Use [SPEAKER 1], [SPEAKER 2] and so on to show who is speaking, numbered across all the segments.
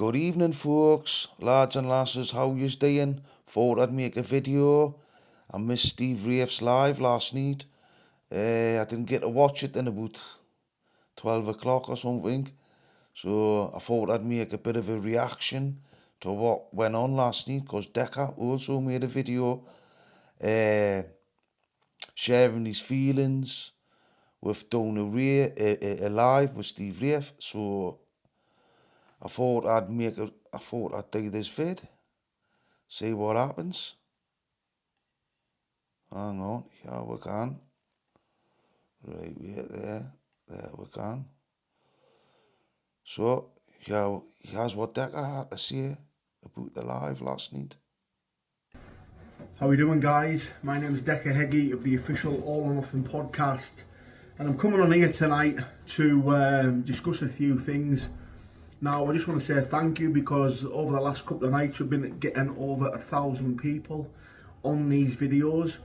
[SPEAKER 1] Good evening, folks, lads and lasses. How yous doing? Thought I'd make a video. I missed Steve Wraith's live last night. I didn't get to watch it in about 12 o'clock or something. So I thought I'd make a bit of a reaction to what went on last night, because Decca also made a video sharing his feelings with doing a live with Steve Wraith. So I thought I'd do this vid, see what happens. Hang on, yeah, we can. Right, wait there we can. So, yeah, here's what Decca had to say about the live last night.
[SPEAKER 2] How are we doing, guys? My name is Decca of the official All or Nothing podcast, and I'm coming on here tonight to discuss a few things. Now, I just want to say thank you, because over the last couple of nights we've been getting over 1,000 people on these videos.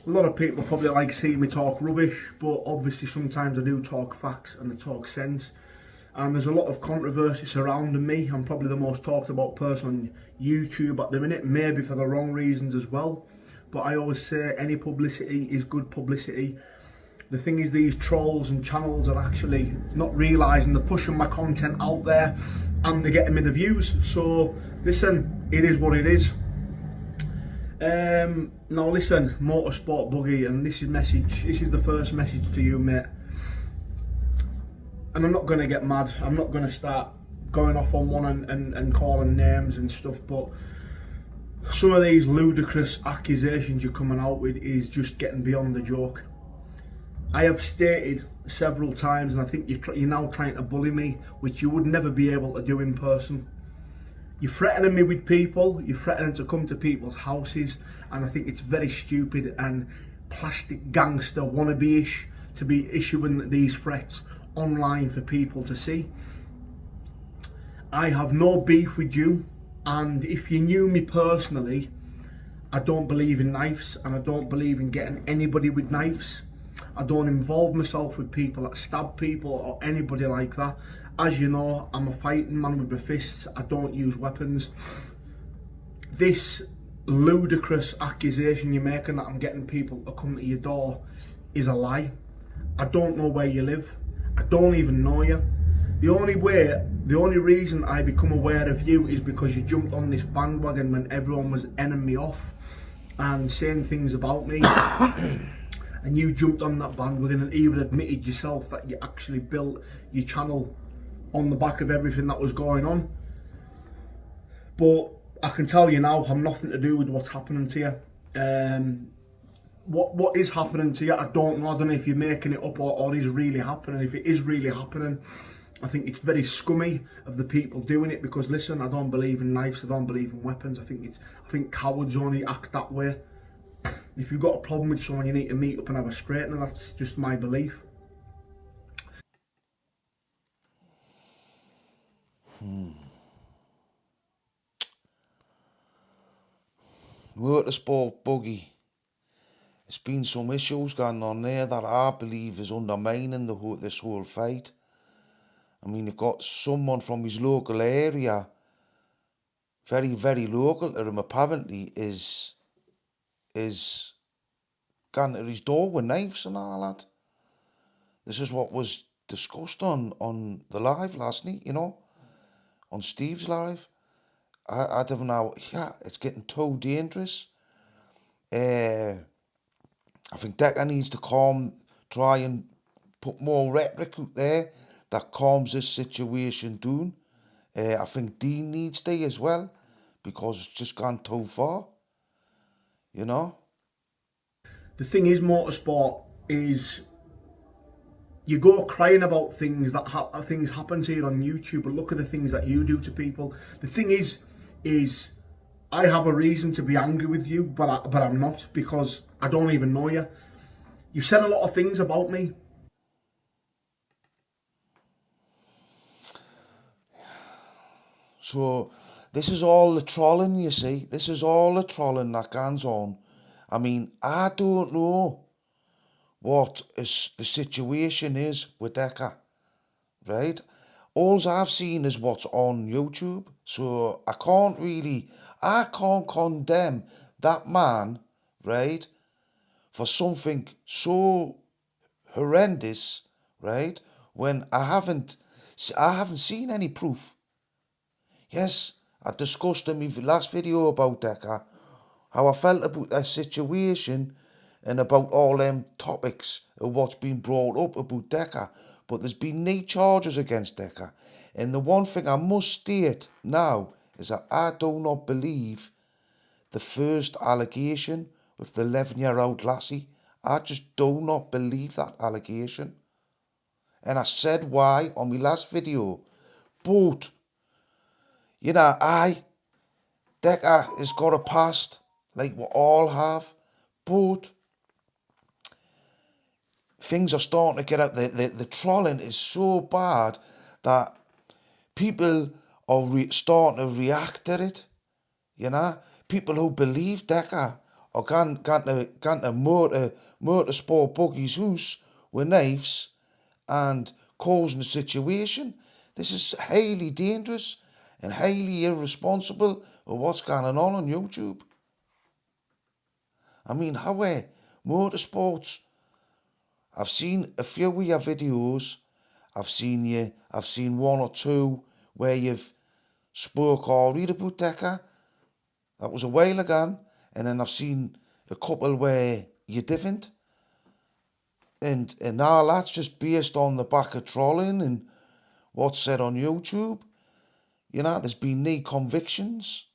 [SPEAKER 2] A lot of people probably like seeing me talk rubbish, but obviously sometimes I do talk facts and I talk sense. And there's a lot of controversy surrounding me. I'm probably the most talked about person on YouTube at the minute, maybe for the wrong reasons as well. But I always say any publicity is good publicity. The thing is, these trolls and channels are actually not realising they're pushing my content out there and they're getting me the views. So listen, it is what it is. Now listen, Motorsport Buggy, and this is the first message to you, mate. And I'm not going to get mad, I'm not going to start going off on one and calling names and stuff, but some of these ludicrous accusations you're coming out with is just getting beyond the joke. I have stated several times, and I think you're now trying to bully me, which you would never be able to do in person. You're threatening me with people, you're threatening to come to people's houses, and I think it's very stupid and plastic gangster wannabe-ish to be issuing these threats online for people to see. I have no beef with you, and if you knew me personally, I don't believe in knives, and I don't believe in getting anybody with knives. I don't involve myself with people that stab people or anybody like that. As you know, I'm a fighting man with my fists. I don't use weapons. This ludicrous accusation you're making that I'm getting people to come to your door is a lie. I don't know where you live. I don't even know you. The only reason I become aware of you is because you jumped on this bandwagon when everyone was enning me off and saying things about me. And you jumped on that bandwagon and even admitted yourself that you actually built your channel on the back of everything that was going on. But I can tell you now, I'm nothing to do with what's happening to you. What is happening to you, I don't know. I don't know if you're making it up or is really happening. If it is really happening, I think it's very scummy of the people doing it, because listen, I don't believe in knives, I don't believe in weapons. I think cowards only act that way. If you've got a problem with someone, you need to meet up and have a straightener. That's just my belief.
[SPEAKER 1] Motorsport Buggy. There's been some issues going on there that I believe is undermining this whole fight. I mean, you've got someone from his local area, very, very local to him apparently, is gone to his door with knives and all that. This is what was discussed on the live last night, you know, on Steve's live. I don't know, yeah, it's getting too dangerous. I think Decca needs to try and put more rhetoric out there that calms this situation down. I think Dean needs to as well, because it's just gone too far, you know.
[SPEAKER 2] The thing is, Motorsport, is you go crying about things that things happen to you on YouTube, but look at the things that you do to people. The thing is I have a reason to be angry with you, but I'm not, because I don't even know you. You've said a lot of things about me.
[SPEAKER 1] So this is all the trolling, you see. This is all the trolling that goes on. I mean, I don't know what the situation is with Decca, right? All I've seen is what's on YouTube, So I can't condemn that man, right, for something so horrendous, right, when I haven't seen any proof. Yes, I discussed in my last video about Decca how I felt about that situation and about all them topics of what's been brought up about Decca. But there's been no charges against Decca. And the one thing I must state now is that I do not believe the first allegation with the 11-year-old lassie. I just do not believe that allegation. And I said why on my last video. But, Decca has got a past, like we all have. But things are starting to get out. The trolling is so bad that people are starting to react to it. People who believe Decca are going to motorsport buggies house with knives and causing a situation. This is highly dangerous and highly irresponsible of what's going on YouTube. I mean, how motorsports? I've seen a few of your videos. I've seen one or two where you've spoke or read about Decca. That was a while ago. And then I've seen a couple where you didn't. And now that's just based on the back of trolling and what's said on YouTube. There's been no convictions.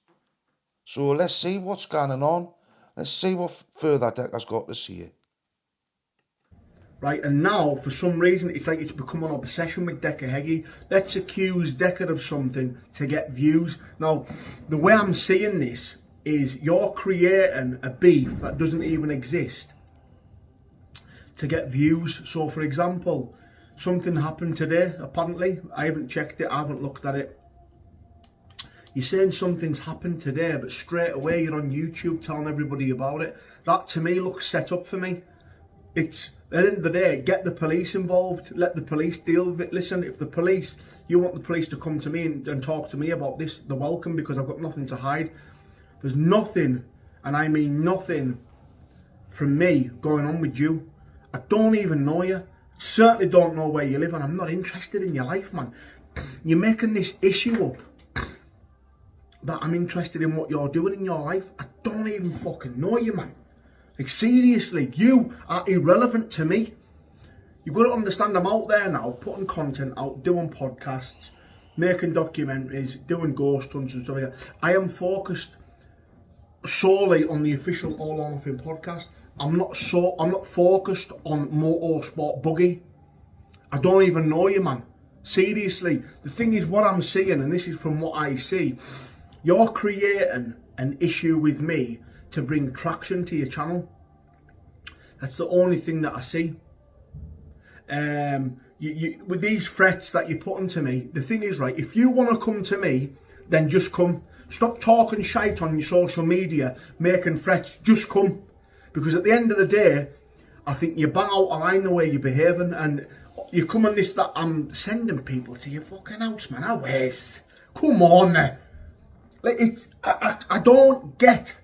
[SPEAKER 1] So let's see what's going on. Let's see what further Decca's got to say.
[SPEAKER 2] Right, and now for some reason it's like it's become an obsession with Decca Heggie. Let's accuse Decca of something to get views. Now, the way I'm seeing this is you're creating a beef that doesn't even exist to get views. So for example, something happened today, apparently. I haven't checked it, I haven't looked at it. You're saying something's happened today, but straight away you're on YouTube telling everybody about it. That to me looks set up for me. It's, at the end of the day, get the police involved, let the police deal with it. Listen, if you want the police to come to me and talk to me about this, they're welcome, because I've got nothing to hide. There's nothing, and I mean nothing, from me going on with you. I don't even know you, certainly don't know where you live, and I'm not interested in your life, man. You're making this issue up that I'm interested in what you're doing in your life. I don't even fucking know you, man. Like, seriously, you are irrelevant to me. You've got to understand, I'm out there now, putting content out, doing podcasts, making documentaries, doing ghost hunts and stuff like that. I am focused solely on the official All or Nothing podcast. I'm not focused on motorsport buggy. I don't even know you, man. Seriously, the thing is, what I'm seeing, and this is from what I see, you're creating an issue with me to bring traction to your channel. That's the only thing that I see. With these threats that you're putting to me, the thing is, right, if you want to come to me, then just come. Stop talking shite on your social media, making threats, just come. Because at the end of the day, I think you bang out of line the way you're behaving, and you come on this that I'm sending people to your fucking house, man. How is? Come on. Like, I don't get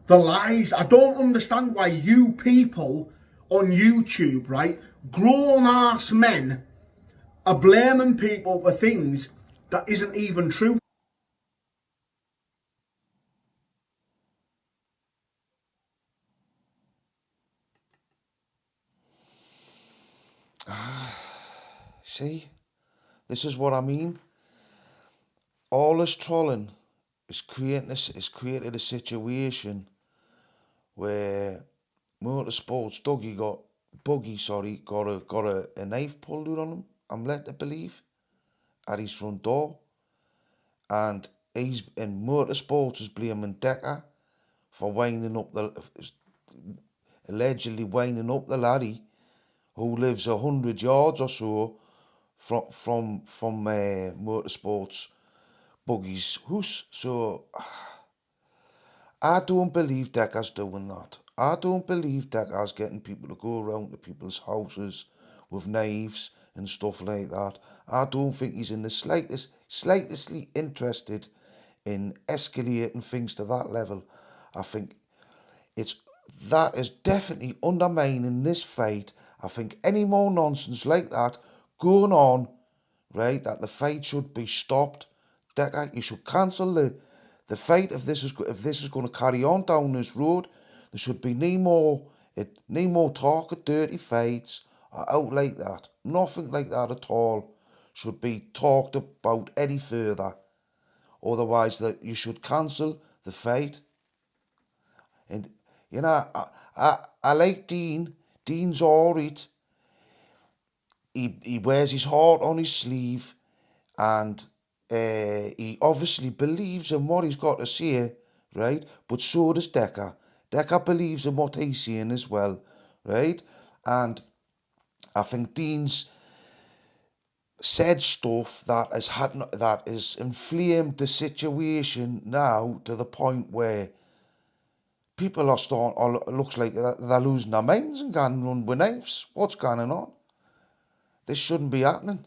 [SPEAKER 2] the lies. I don't understand why you people on YouTube, right, grown-ass men, are blaming people for things that isn't even true.
[SPEAKER 1] See, this is what I mean. All this trolling is created a situation where motorsports got a knife pulled out on him, I'm led to believe, at his front door, and motorsports is blaming Decca for allegedly winding up the laddie who lives 100 yards or so from motorsports buggy's house. So I don't believe Decca's doing that. I don't believe Decca's getting people to go around to people's houses with knives and stuff like that. I don't think he's in the slightly interested in escalating things to that level. I think that is definitely undermining this fight. I think any more nonsense like that going on, right, that the fight should be stopped. Decca, you should cancel the fight if this is going to carry on down this road. There should be no more talk of dirty fights or out like that. Nothing like that at all should be talked about any further. Otherwise, that you should cancel the fight. And you know, I like Dean. Dean's alright. He wears his heart on his sleeve, and he obviously believes in what he's got to say, right? But so does Decca. Decca believes in what he's saying as well, right? And I think Dean's said stuff that has inflamed the situation now to the point where people are starting, or it looks like they're losing their minds and going run with knives. What's going on? This shouldn't be happening.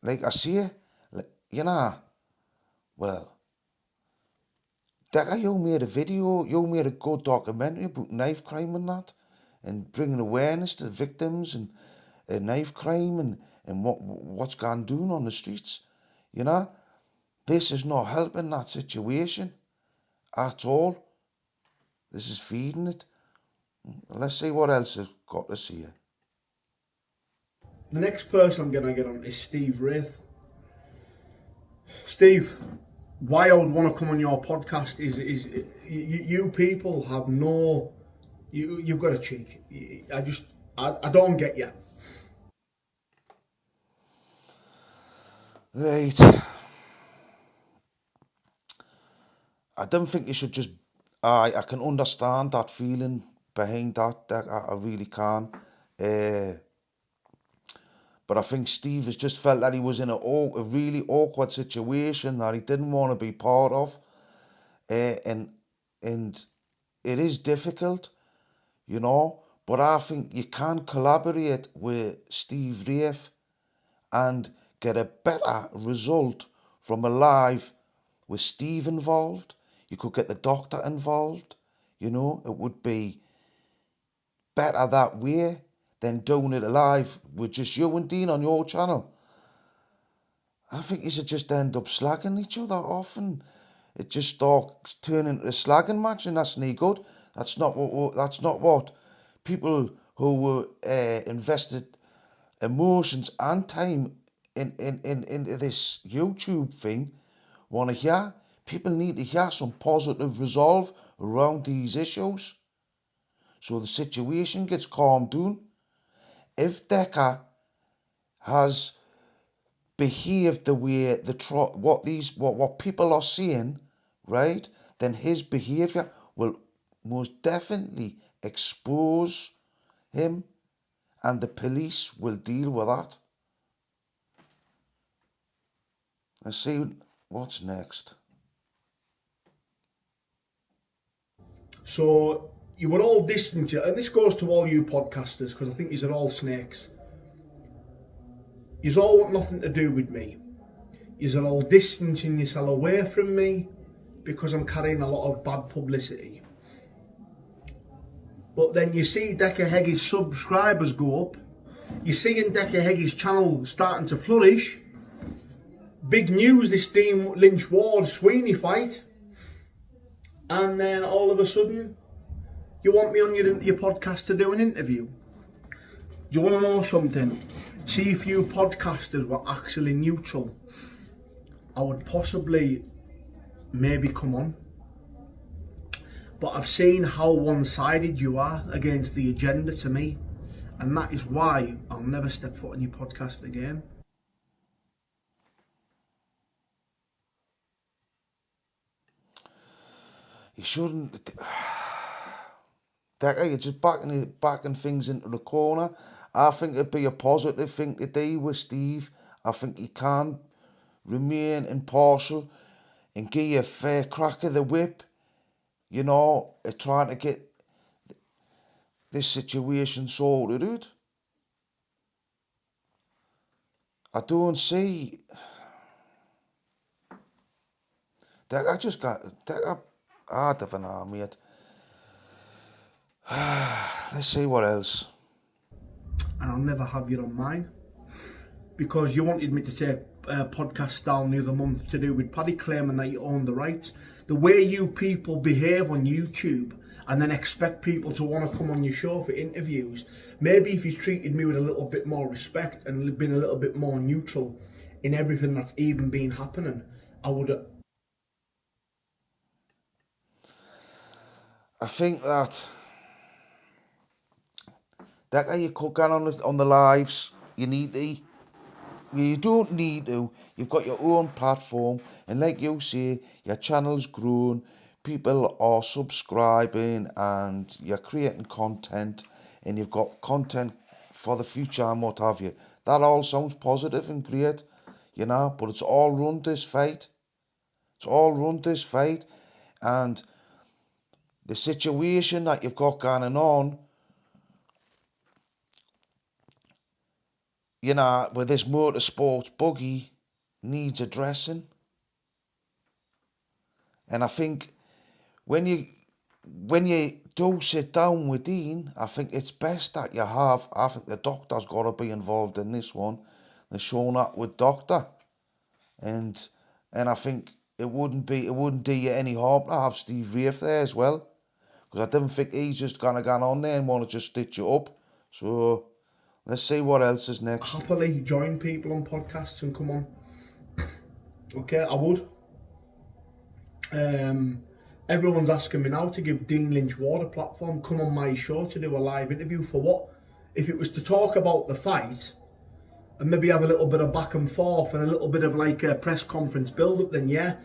[SPEAKER 1] Like I say, you know, well, Decca, you made a video, you made a good documentary about knife crime and that, and bringing awareness to the victims and knife crime and what's gone doing on the streets. You know, this is not helping that situation at all. This is feeding it. Let's see what else I've got to see.
[SPEAKER 2] The next person I'm going to get on is Steve Wraith. Steve, why I would want to come on your podcast is you people have no, you've got a cheek. I don't get you.
[SPEAKER 1] Right. I don't think you should just. I can understand that feeling behind that. I really can. But I think Steve has just felt that he was in a really awkward situation that he didn't want to be part of. And it is difficult, you know. But I think you can collaborate with Steve Wraith and get a better result from a live with Steve involved. You could get the doctor involved, you know. It would be better that way than doing it live with just you and Dean on your channel. I think you should just end up slagging each other off, and it just starts turning into a slagging match, and that's no good. That's not what people who invested emotions and time into this YouTube thing want to hear. People need to hear some positive resolve around these issues so the situation gets calmed down. If Decca has behaved the way what people are saying, right, then his behaviour will most definitely expose him, and the police will deal with that. Let's see what's next.
[SPEAKER 2] So you were all distant, and this goes to all you podcasters, because I think you're all snakes. You're all want nothing to do with me. You're all distancing yourself away from me because I'm carrying a lot of bad publicity. But then you see Decca Heggy's subscribers go up. You're seeing Decca Heggy's channel starting to flourish. Big news, this Dean Lynch Ward Sweeney fight. And then all of a sudden, you want me on your podcast to do an interview. Do you want to know something? See if you podcasters were actually neutral, I would possibly maybe come on. But I've seen how one-sided you are against the agenda to me, and that is why I'll never step foot on your podcast again.
[SPEAKER 1] You shouldn't. Decca, you're just backing things into the corner. I think it'd be a positive thing to do with Steve. I think he can remain impartial and give you a fair crack of the whip, you know, at trying to get this situation sorted out. I don't see. Decca just got Decca. I don't know, mate. Let's see what else.
[SPEAKER 2] And I'll never have you on mine. Because you wanted me to take a podcast down the other month to do with Paddy claiming that you own the rights. The way you people behave on YouTube and then expect people to want to come on your show for interviews, maybe if you treated me with a little bit more respect and been a little bit more neutral in everything that's even been happening, I would have.
[SPEAKER 1] I think that Decca, you could get on the lives. You need to. You don't need to. You've got your own platform, and like you say, your channel's grown. People are subscribing, and you're creating content, and you've got content for the future and what have you. That all sounds positive and great, you know. But it's all run this fight. It's all run this fight, and the situation that you've got going on, you know, with this motorsports buggy needs addressing. And I think when you do sit down with Dean, I think it's best that you have. I think the doctor's got to be involved in this one. They're showing up with doctor, and I think it wouldn't do you any harm to have Steve Wraith there as well, because I didn't think he's just gonna go on there and want to just stitch you up. So let's see what else is next.
[SPEAKER 2] Happily join people on podcasts and come on. Okay, I would. Everyone's asking me now to give Dean Lynch Ward a platform, come on my show to do a live interview. For what? If it was to talk about the fight and maybe have a little bit of back and forth and a little bit of like a press conference build up, then yeah.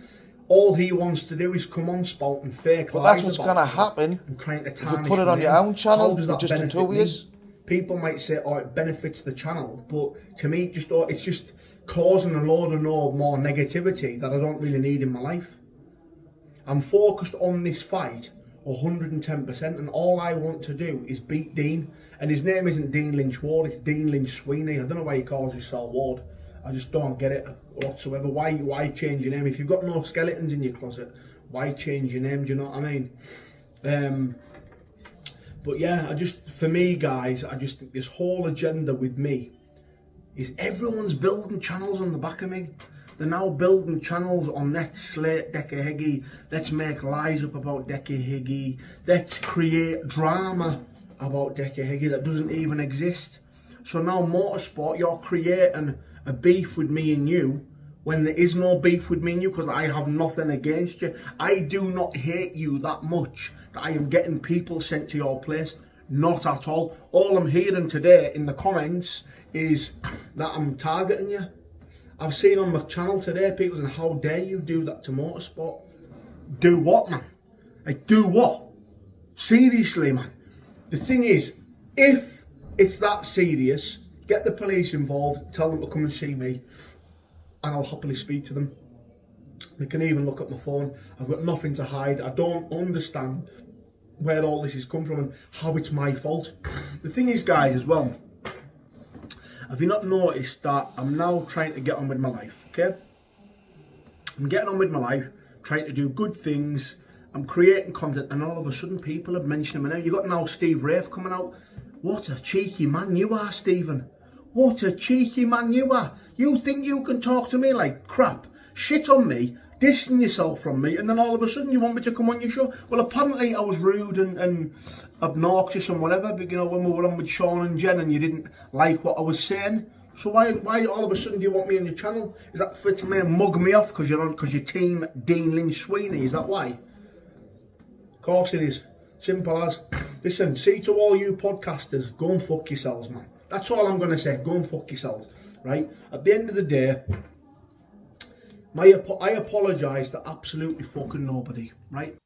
[SPEAKER 2] All he wants to do is come on spouting fake.
[SPEAKER 1] But that's what's going to happen if you put it on your own channel just in 2 years.
[SPEAKER 2] People might say, oh, it benefits the channel, but to me, it's just causing a load of more negativity that I don't really need in my life. I'm focused on this fight 110%, and all I want to do is beat Dean. And his name isn't Dean Lynch Ward, it's Dean Lynch Sweeney. I don't know why he calls himself Ward. I just don't get it whatsoever. Why change your name? If you've got no skeletons in your closet, why change your name? Do you know what I mean? But yeah, for me, guys, I just think this whole agenda with me is everyone's building channels on the back of me. They're now building channels on let's slate Decca Higgy, let's make lies up about Decca Higgy, let's create drama about Decca Higgy that doesn't even exist. So now motorsport, you're creating a beef with me and you when there is no beef with me and you, because I have nothing against you. I do not hate you that much that I am getting people sent to your place. Not at all. All I'm hearing today in the comments is that I'm targeting you. I've seen on my channel today people saying, how dare you do that to motorsport? Do what, man? Like, do what? Seriously, man. The thing is, if it's that serious, get the police involved, tell them to come and see me, and I'll happily speak to them. They can even look at my phone. I've got nothing to hide. I don't understand where all this has come from and how it's my fault. The thing is, guys, as well, have you not noticed that I'm now trying to get on with my life, okay? I'm getting on with my life, trying to do good things, I'm creating content, and all of a sudden people are mentioning me now. You got now Steve Wraith coming out. What a cheeky man you are, Stephen. What a cheeky man you are. You think you can talk to me like crap, shit on me, distance yourself from me, and then all of a sudden you want me to come on your show? Well, apparently I was rude and obnoxious and whatever, but you know, when we were on with Sean and Jen and you didn't like what I was saying. So why all of a sudden do you want me on your channel? Is that for to mug me off because you're team Dean Lynch Sweeney? Is that why? Of course it is. Simple as. Listen, see to all you podcasters, go and fuck yourselves, man. That's all I'm going to say. Go and fuck yourselves, right? At the end of the day, I apologise to absolutely fucking nobody, right?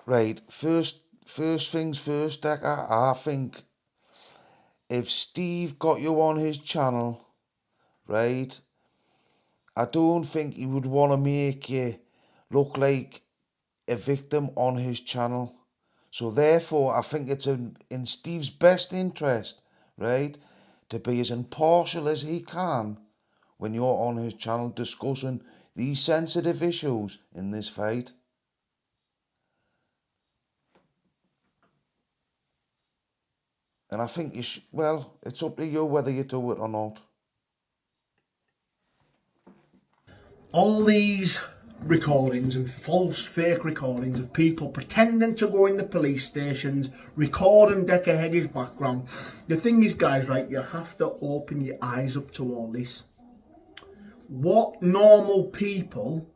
[SPEAKER 1] Right, first things first, Decca. I think if Steve got you on his channel, right, I don't think he would want to make you look like a victim on his channel. So therefore, I think it's in Steve's best interest, right, to be as impartial as he can when you're on his channel discussing these sensitive issues in this fight. And I think well, it's up to you whether you do it or not.
[SPEAKER 2] All these recordings and false fake recordings of people pretending to go in the police stations, recording Decca Hegg's background. The thing is, guys, right, you have to open your eyes up to all this. What normal people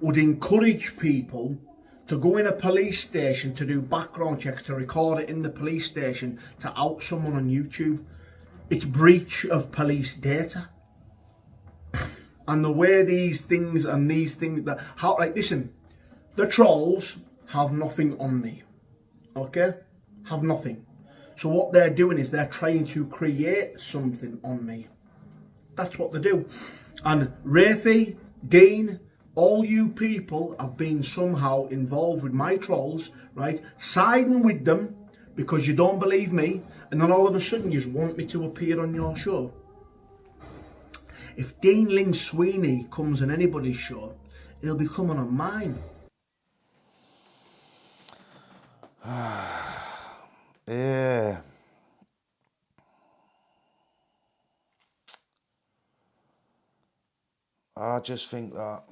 [SPEAKER 2] would encourage people to go in a police station to do background checks, to record it in the police station, to out someone on YouTube? It's breach of police data. And the way these things that, how, like, listen, the trolls have nothing on me, okay? Have nothing. So what they're doing is they're trying to create something on me. That's what they do. And Wraithy, Dean, all you people have been somehow involved with my trolls, right? Siding with them because you don't believe me, and then all of a sudden you just want me to appear on your show. If Dean Lynn Sweeney comes on anybody's show, he'll be coming on mine.
[SPEAKER 1] Yeah. I just think that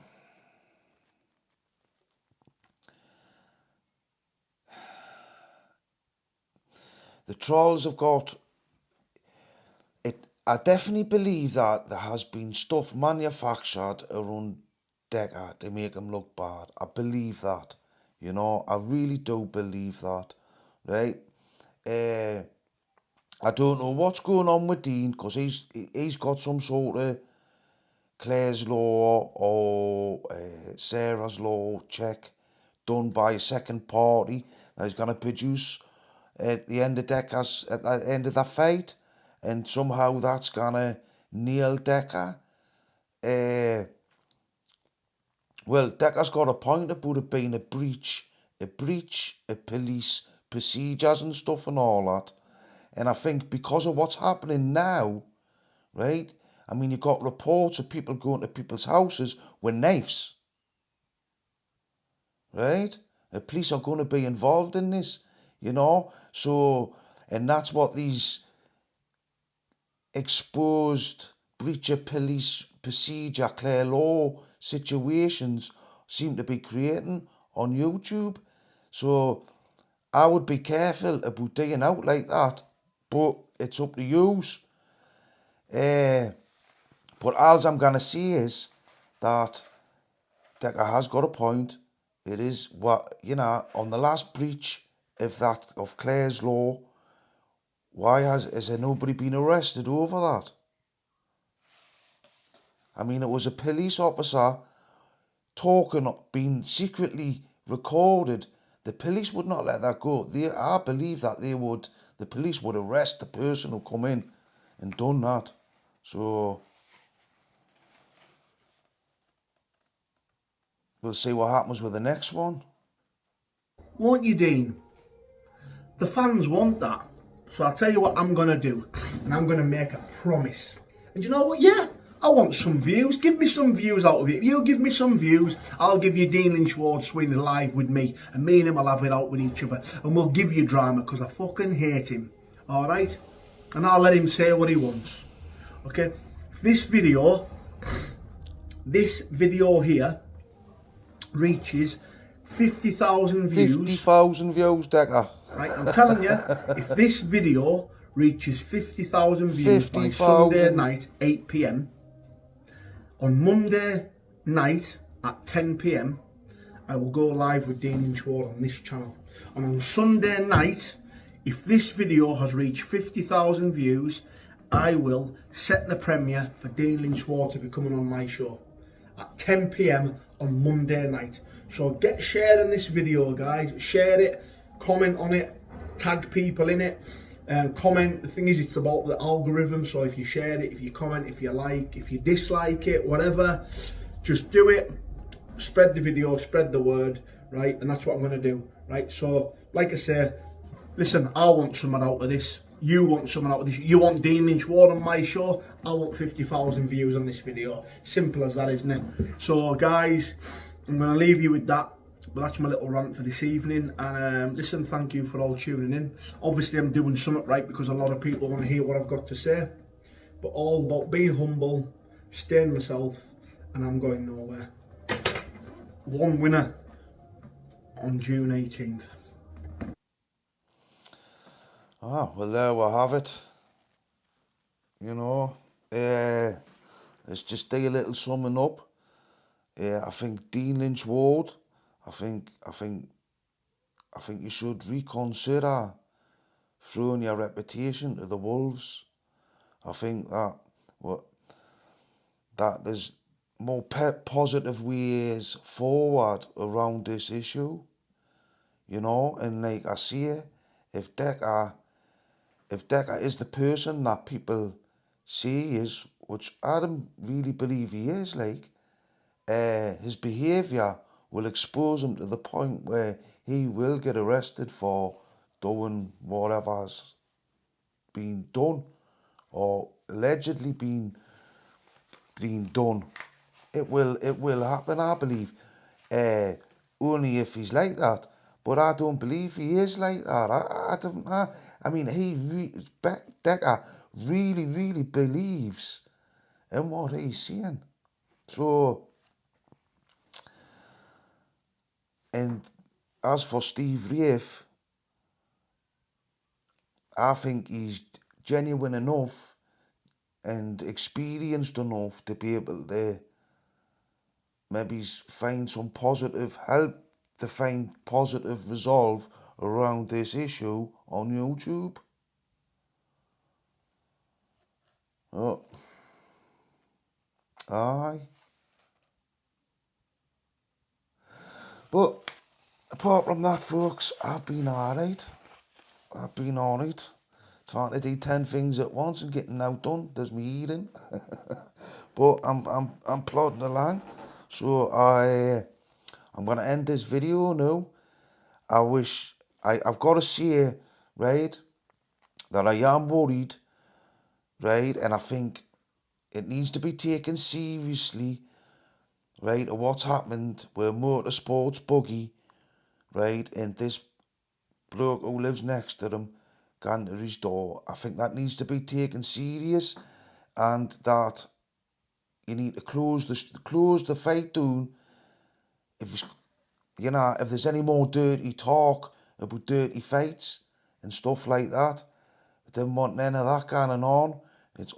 [SPEAKER 1] the trolls have got it. I definitely believe that there has been stuff manufactured around Decca to make him look bad. I believe that, you know, I really do believe that, right? I don't know what's going on with Dean, because he's got some sort of Claire's Law or Sarah's Law check done by a second party that he's going to produce at the end of Decca's, at the end of that fight, and somehow that's going to nail Decca. Well, Decca's got a point about it being a breach of police procedures and stuff and all that. And I think because of what's happening now, right? I mean, you've got reports of people going to people's houses with knives, right? The police are going to be involved in this, you know? So, and that's what these exposed breach of police procedure, Claire Law situations seem to be creating on YouTube. So, I would be careful about digging out like that, but it's up to yous. But all I'm going to say is that Decca has got a point. It is what, you know, on the last breach of Claire's Law, why has there nobody been arrested over that? I mean, it was a police officer talking, being secretly recorded. The police would not let that go. I believe that the police would arrest the person who come in and done that. So we'll see what happens with the next one.
[SPEAKER 2] Won't you, Dean? The fans want that. So I'll tell you what I'm going to do. And I'm going to make a promise. And you know what? Yeah, I want some views. Give me some views out of it. If you give me some views, I'll give you Dean Lynch Ward Sweeney live with me. And me and him will have it out with each other. And we'll give you drama because I fucking hate him. Alright? And I'll let him say what he wants. Okay? This video here reaches 50,000 views.
[SPEAKER 1] 50,000 views, Decca.
[SPEAKER 2] Right, I'm telling you, if this video reaches 50,000 views by Sunday night, 8 PM, on Monday night at 10 PM, I will go live with Dean Lynch Ward on this channel. And on Sunday night, if this video has reached 50,000 views, I will set the premiere for Dean Lynch Ward to be coming on my show at 10 PM on Monday night. So get sharing this video, guys. Share it, comment on it, tag people in it, comment. The thing is, it's about the algorithm. So if you share it, if you comment, if you like, if you dislike it, whatever, just do it. Spread the video, spread the word, right? And that's what I'm going to do, right? So, like I say, listen, I want something out of this. You want someone out of this. You want Dean Lynch Ward on my show. I want 50,000 views on this video. Simple as that, isn't it? So, guys, I'm going to leave you with that. But that's my little rant for this evening. And listen, thank you for all tuning in. Obviously, I'm doing something right because a lot of people want to hear what I've got to say. But all about being humble, staying myself, and I'm going nowhere. One winner on June 18th.
[SPEAKER 1] Ah, well, there we have it. You know, let's just do a little summing up. I think Dean Lynch Ward, I think you should reconsider throwing your reputation to the wolves. I think that there's more positive ways forward around this issue. You know, and like I say, if Decca is the person that people say he is, which I don't really believe he is, like, his behaviour will expose him to the point where he will get arrested for doing whatever's been done or allegedly been done. It will happen, I believe, only if he's like that. But I don't believe he is like that. I mean, Decca really believes in what he's saying. So, and as for Steve Wraith, I think he's genuine enough and experienced enough to be able to maybe find some positive help to find positive resolve around this issue on YouTube. Oh, aye. But apart from that, folks, I've been alright. Trying to do 10 things at once and getting outdone. There's me eating. But I'm plodding along. So I'm gonna end this video now. I've got to say, right, that I am worried, right, and I think it needs to be taken seriously, right, of what's happened with Motorsports Buggy, right, and this bloke who lives next to him gone to his door. I think that needs to be taken serious, and that you need to close the fight down. If there's any more dirty talk about dirty fights and stuff like that, I didn't want none of that going on. It's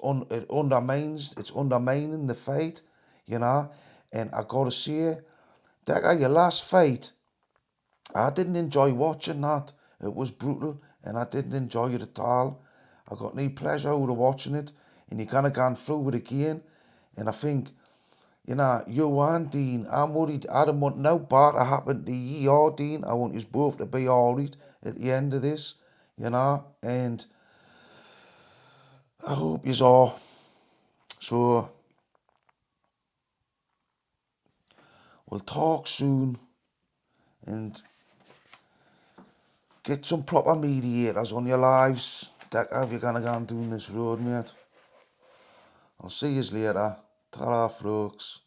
[SPEAKER 1] undermining the fight, And I gotta say, Decca, your last fight, I didn't enjoy watching that. It was brutal, and I didn't enjoy it at all. I got no pleasure out of watching it, and you kind of gone through it again. And I think, you and Dean, I'm worried. I don't want no bad to happen to you or Dean. I want you both to be alright at the end of this, and I hope you are. So, we'll talk soon, and get some proper mediators on your lives. Decca, if you're going to go and do this road, mate. I'll see you later. Ta-ra, folks.